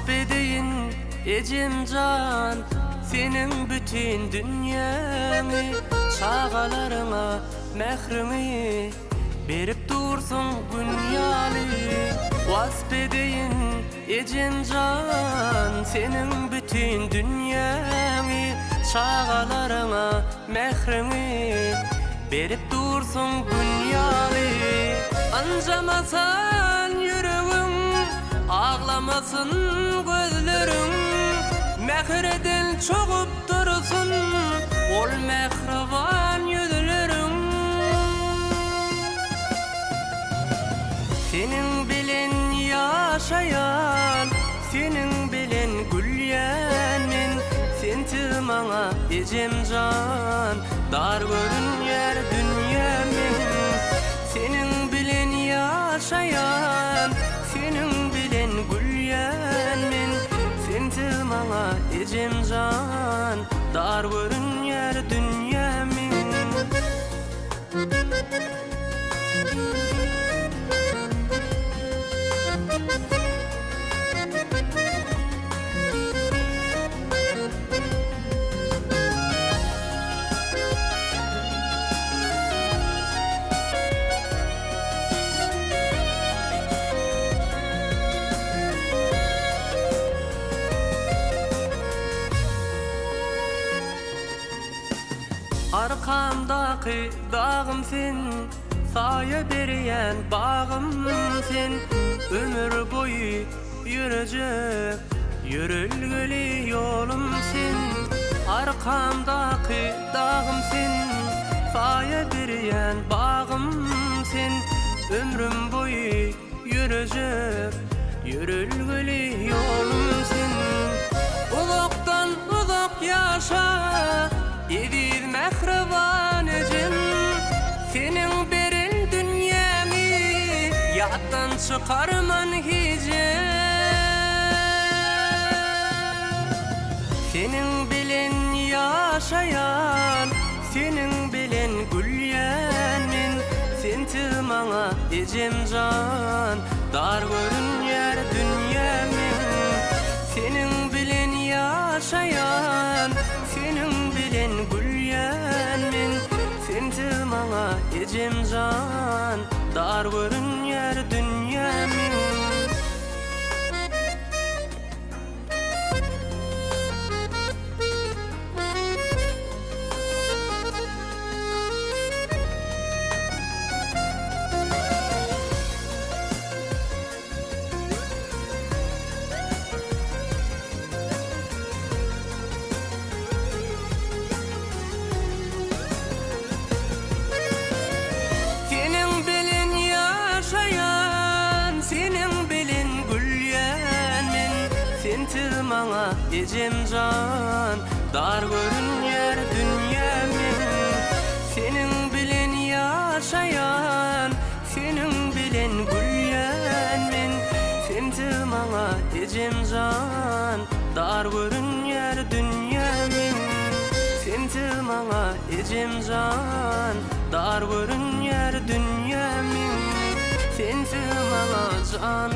Vasfedeyin ecemcan senin bütün dünyanı, çağalarına mehrimi berip dursun dünyalı. Vasfedeyin ecemcan senin bütün dünyanı, çağalarına mehrimi berip dursun dünyalı. Anjamasan yüreğim, ağlamasın gözlerim, mehreden çoğup dursun ol mehriban yüzlerim. Senin bilen yaşayan, senin bilen gülyen men, sensiz maňa ecemcan dar görün yer dünýämin. Senin bilen yaşayan, senin bilen gülyen men, sensiz maňa ecemcan dar görün yer dünýämin. Arkamdaki dağım sen, sağa berýän bağım sen, ömür boyu yürejek yürülgeli yolum sen. Arkamdaki dağım sen, sağa berýän bağım sen, ömrüm boyu yürejek yürülgeli yolum sen. Uzaktan uzak yaşa ediz mehriban ecem, senin berin dünýäni ýatdan çykarman hicem. Senin bilen yaşayan, senin bilen gülýän men, sensiz maňa ecemcan dar görün yer dünýämin. Senin bilen yaşayan, senin bilen gülýän men, sensiz maňa ecemcan dar görün yer dünýämin. Sensiz maňa ecemcan dar görün yer dünýämin. Senin bilen yaşayan, senin bilen gülýän men, sensiz maňa ecemcan dar görün yer dünýämin. Sensiz maňa ecemcan dar görün yer dünýämin. Sensiz maňa can